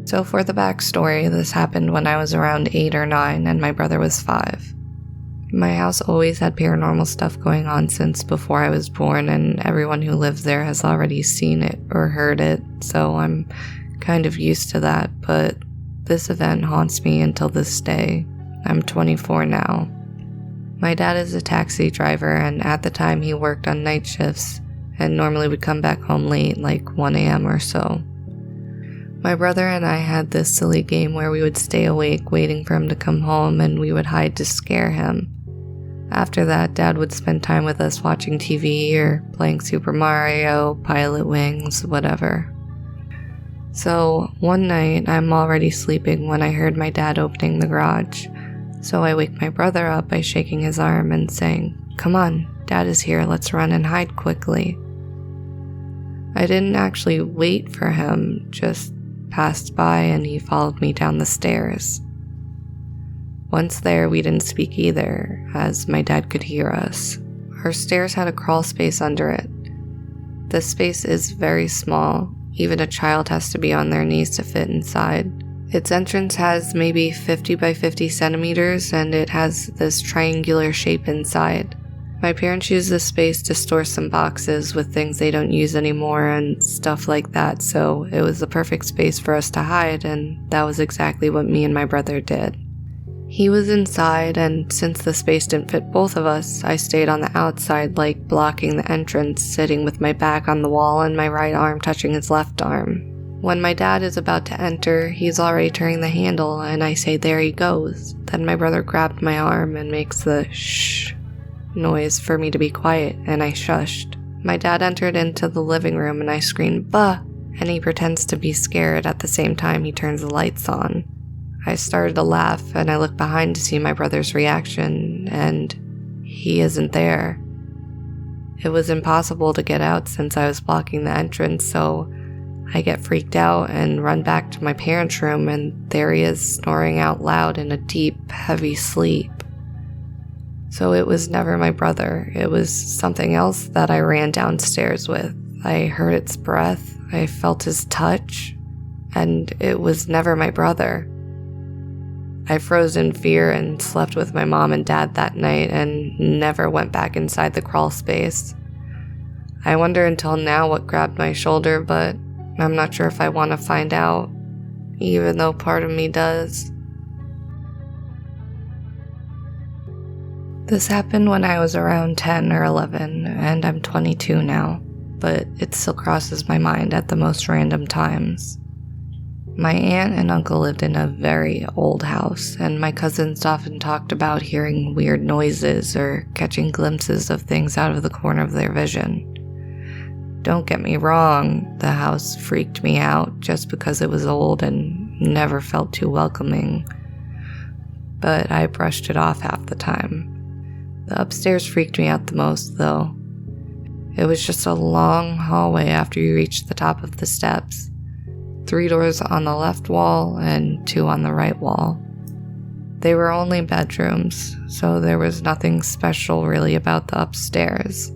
So for the backstory, this happened when I was around 8 or 9 and my brother was 5. My house always had paranormal stuff going on since before I was born, and everyone who lives there has already seen it or heard it, so I'm kind of used to that, but this event haunts me until this day. I'm 24 now. My dad is a taxi driver, and at the time he worked on night shifts and normally would come back home late, like 1 a.m. or so. My brother and I had this silly game where we would stay awake waiting for him to come home, and we would hide to scare him. After that, Dad would spend time with us watching TV or playing Super Mario, Pilot Wings, whatever. So, one night, I'm already sleeping when I heard my dad opening the garage. So I wake my brother up by shaking his arm and saying, "Come on, Dad is here, let's run and hide quickly." I didn't actually wait for him, just passed by and he followed me down the stairs. Once there, we didn't speak either, as my dad could hear us. Our stairs had a crawl space under it. This space is very small, even a child has to be on their knees to fit inside. Its entrance has maybe 50 by 50 centimeters, and it has this triangular shape inside. My parents use this space to store some boxes with things they don't use anymore and stuff like that, so it was the perfect space for us to hide, and that was exactly what me and my brother did. He was inside, and since the space didn't fit both of us, I stayed on the outside, like blocking the entrance, sitting with my back on the wall and my right arm touching his left arm. When my dad is about to enter, he's already turning the handle, and I say, "There he goes." Then my brother grabbed my arm and makes the shh noise for me to be quiet, and I shushed. My dad entered into the living room, and I screamed, "Bah!" and he pretends to be scared at the same time he turns the lights on. I started to laugh, and I look behind to see my brother's reaction, and he isn't there. It was impossible to get out since I was blocking the entrance, so I get freaked out and run back to my parents' room, and there he is snoring out loud in a deep, heavy sleep. So it was never my brother. It was something else that I ran downstairs with. I heard its breath, I felt his touch, and it was never my brother. I froze in fear and slept with my mom and dad that night and never went back inside the crawl space. I wonder until now what grabbed my shoulder, but I'm not sure if I want to find out, even though part of me does. This happened when I was around 10 or 11, and I'm 22 now, but it still crosses my mind at the most random times. My aunt and uncle lived in a very old house, and my cousins often talked about hearing weird noises or catching glimpses of things out of the corner of their vision. Don't get me wrong, the house freaked me out just because it was old and never felt too welcoming, but I brushed it off half the time. The upstairs freaked me out the most, though. It was just a long hallway after you reached the top of the steps. 3 doors on the left wall and 2 on the right wall. They were only bedrooms, so there was nothing special really about the upstairs.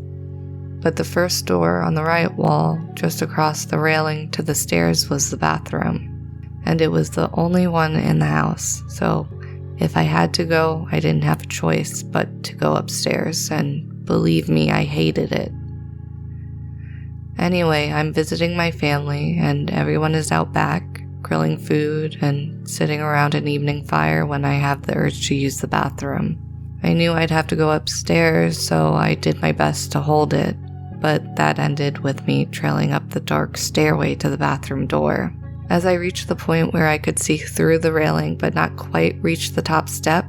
But the first door on the right wall, just across the railing to the stairs, was the bathroom. And it was the only one in the house, so if I had to go, I didn't have a choice but to go upstairs, and believe me, I hated it. Anyway, I'm visiting my family, and everyone is out back, grilling food and sitting around an evening fire when I have the urge to use the bathroom. I knew I'd have to go upstairs, so I did my best to hold it, but that ended with me trailing up the dark stairway to the bathroom door. As I reached the point where I could see through the railing but not quite reach the top step,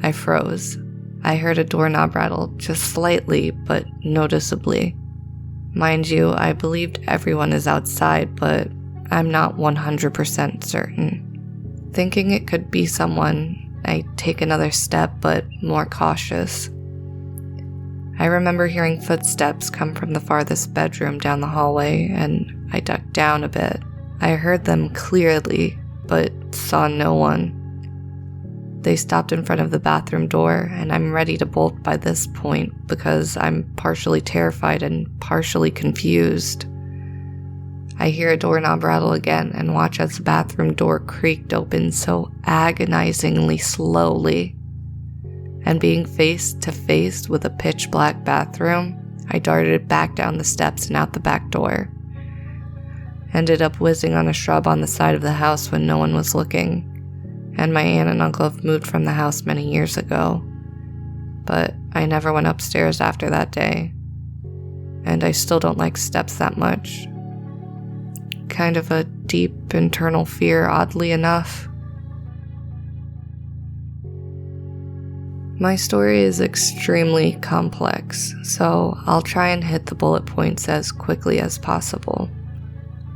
I froze. I heard a doorknob rattle, just slightly, but noticeably. Mind you, I believed everyone is outside, but I'm not 100% certain. Thinking it could be someone, I take another step, but more cautious. I remember hearing footsteps come from the farthest bedroom down the hallway, and I ducked down a bit. I heard them clearly, but saw no one. They stopped in front of the bathroom door, and I'm ready to bolt by this point because I'm partially terrified and partially confused. I hear a doorknob rattle again and watch as the bathroom door creaked open so agonizingly slowly. And being face to face with a pitch black bathroom, I darted back down the steps and out the back door. Ended up whizzing on a shrub on the side of the house when no one was looking, and my aunt and uncle have moved from the house many years ago. But I never went upstairs after that day, and I still don't like steps that much. Kind of a deep internal fear, oddly enough. My story is extremely complex, so I'll try and hit the bullet points as quickly as possible.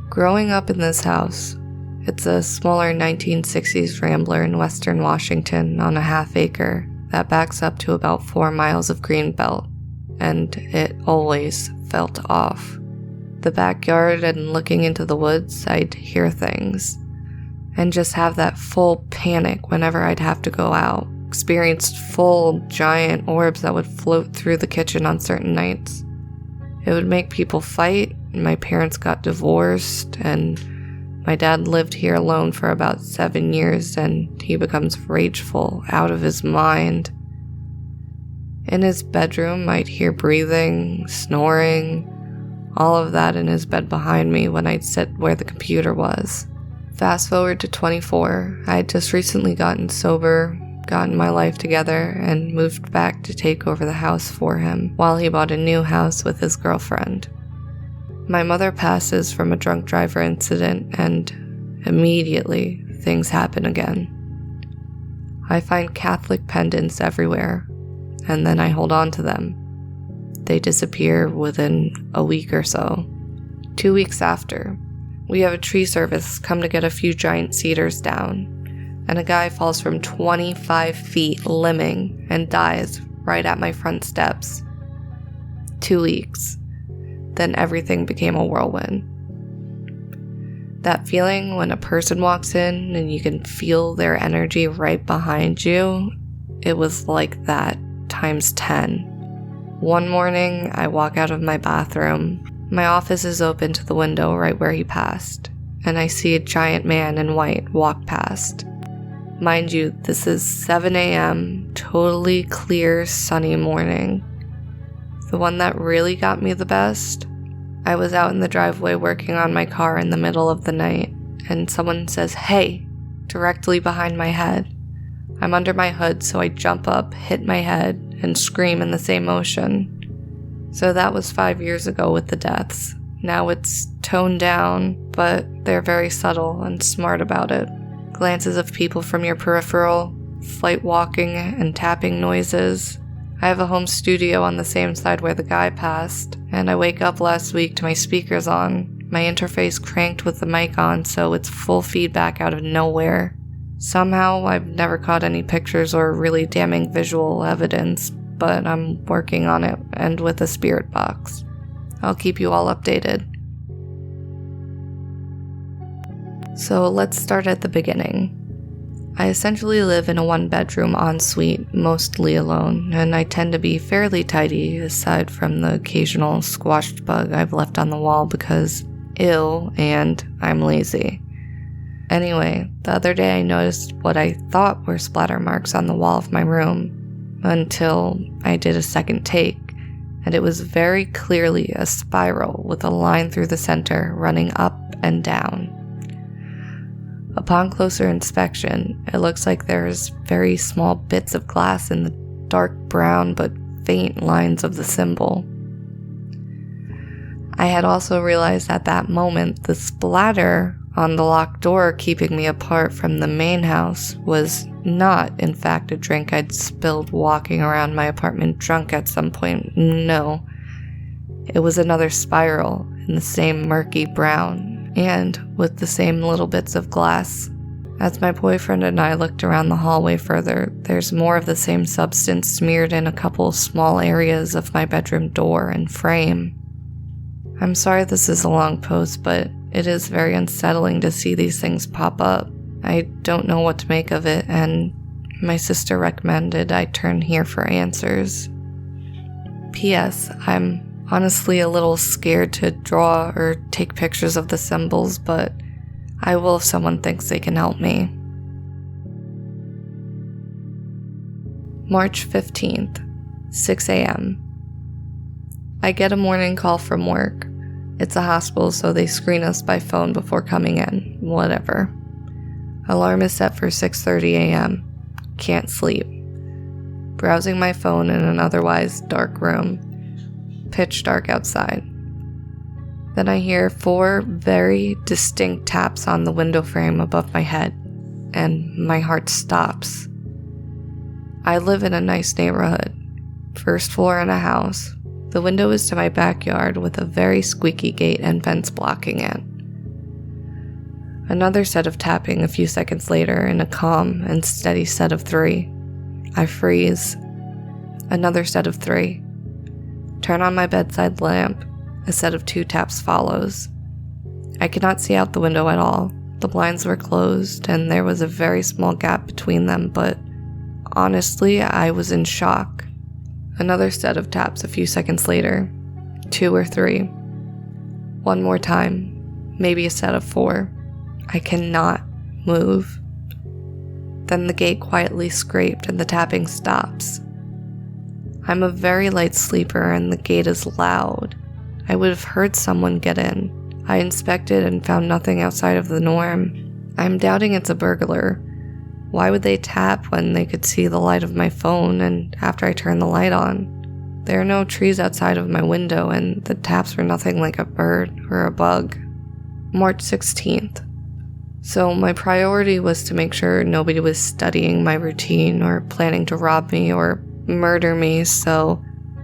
Growing up in this house, it's a smaller 1960s rambler in western Washington on a half-acre that backs up to about 4 miles of green belt, and it always felt off. The backyard and looking into the woods, I'd hear things, and just have that full panic whenever I'd have to go out. Experienced full giant orbs that would float through the kitchen on certain nights. It would make people fight, and my parents got divorced, and my dad lived here alone for about 7 years, and he becomes rageful, out of his mind. In his bedroom, I'd hear breathing, snoring, all of that in his bed behind me when I'd sit where the computer was. Fast forward to 24, I had just recently gotten sober, gotten my life together, and moved back to take over the house for him while he bought a new house with his girlfriend. My mother passes from a drunk driver incident, and immediately things happen again. I find Catholic pendants everywhere, and then I hold on to them. They disappear within a week or so. 2 weeks after, we have a tree service come to get a few giant cedars down, and a guy falls from 25 feet limbing and dies right at my front steps. 2 weeks. Then everything became a whirlwind. That feeling when a person walks in and you can feel their energy right behind you, it was like that times 10. One morning, I walk out of my bathroom. My office is open to the window right where he passed, and I see a giant man in white walk past. Mind you, this is 7 a.m., totally clear, sunny morning. The one that really got me the best, I was out in the driveway working on my car in the middle of the night, and someone says, "Hey," directly behind my head. I'm under my hood, so I jump up, hit my head, and scream in the same motion. So that was 5 years ago with the deaths. Now it's toned down, but they're very subtle and smart about it. Glances of people from your peripheral, slight walking and tapping noises. I have a home studio on the same side where the guy passed, and I wake up last week to my speakers on, my interface cranked with the mic on so it's full feedback out of nowhere. Somehow, I've never caught any pictures or really damning visual evidence, but I'm working on it, and with a spirit box. I'll keep you all updated. So let's start at the beginning. I essentially live in a one-bedroom ensuite, mostly alone, and I tend to be fairly tidy aside from the occasional squashed bug I've left on the wall because ill and I'm lazy. Anyway, the other day I noticed what I thought were splatter marks on the wall of my room until I did a second take, and it was very clearly a spiral with a line through the center running up and down. Upon closer inspection, it looks like there's very small bits of glass in the dark brown but faint lines of the symbol. I had also realized at that moment the splatter on the locked door keeping me apart from the main house was not, in fact, a drink I'd spilled walking around my apartment drunk at some point. No. It was another spiral in the same murky brown, and with the same little bits of glass. As my boyfriend and I looked around the hallway further, there's more of the same substance smeared in a couple small areas of my bedroom door and frame. I'm sorry this is a long post, but it is very unsettling to see these things pop up. I don't know what to make of it, and my sister recommended I turn here for answers. P.S. I'm Honestly, a little scared to draw or take pictures of the symbols, but I will if someone thinks they can help me. March 15th, 6 a.m. I get a morning call from work. It's a hospital, so they screen us by phone before coming in. Whatever. Alarm is set for 6:30 a.m. Can't sleep. Browsing my phone in an otherwise dark room. Pitch dark outside. Then I hear 4 very distinct taps on the window frame above my head, and my heart stops. I live in a nice neighborhood, first floor in a house. The window is to my backyard with a very squeaky gate and fence blocking it. Another set of tapping a few seconds later in a calm and steady set of 3. I freeze. Another set of 3. Turn on my bedside lamp. A set of 2 taps follows. I cannot see out the window at all. The blinds were closed and there was a very small gap between them, but honestly, I was in shock. Another set of taps a few seconds later. 2 or 3. One more time. Maybe a set of 4. I cannot move. Then the gate quietly scraped and the tapping stops. I'm a very light sleeper and the gate is loud. I would have heard someone get in. I inspected and found nothing outside of the norm. I'm doubting it's a burglar. Why would they tap when they could see the light of my phone and after I turned the light on? There are no trees outside of my window and the taps were nothing like a bird or a bug. March 16th. So my priority was to make sure nobody was studying my routine or planning to rob me or murder me, so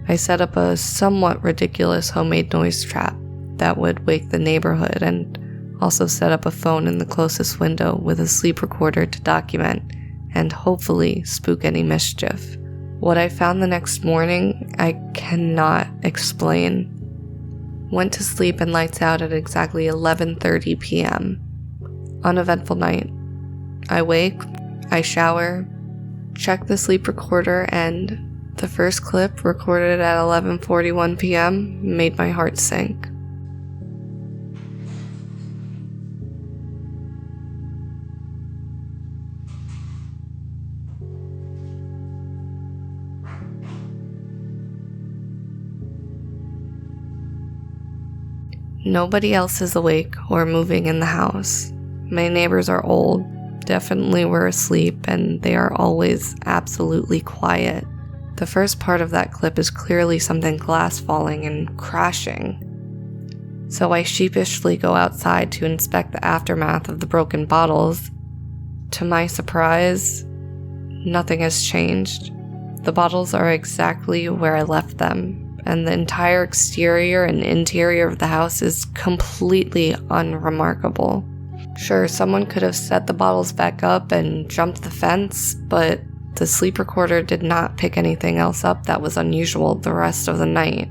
I set up a somewhat ridiculous homemade noise trap that would wake the neighborhood and also set up a phone in the closest window with a sleep recorder to document and hopefully spook any mischief. What I found the next morning, I cannot explain. Went to sleep and lights out at exactly 11:30 p.m. Uneventful night. I wake, I shower, check the sleep recorder, and the first clip recorded at 11:41 p.m. made my heart sink. Nobody else is awake or moving in the house. My neighbors are old, definitely were asleep, and they are always absolutely quiet. The first part of that clip is clearly something glass falling and crashing. So I sheepishly go outside to inspect the aftermath of the broken bottles. To my surprise, nothing has changed. The bottles are exactly where I left them, and the entire exterior and interior of the house is completely unremarkable. Sure, someone could have set the bottles back up and jumped the fence, but the sleep recorder did not pick anything else up that was unusual the rest of the night.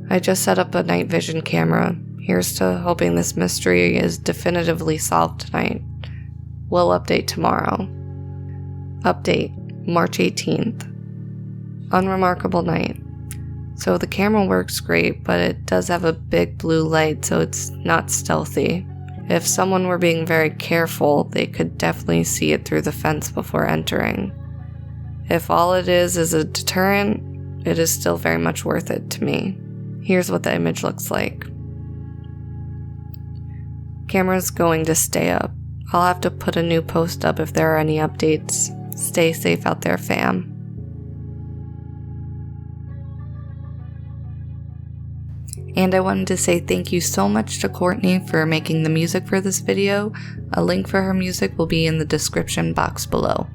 I just set up a night vision camera. Here's to hoping this mystery is definitively solved tonight. We'll update tomorrow. Update, March 18th. Unremarkable night. So the camera works great, but it does have a big blue light, so it's not stealthy. If someone were being very careful, they could definitely see it through the fence before entering. If all it is a deterrent, it is still very much worth it to me. Here's what the image looks like. Camera's going to stay up. I'll have to put a new post up if there are any updates. Stay safe out there, fam. And I wanted to say thank you so much to Courtney for making the music for this video. A link for her music will be in the description box below.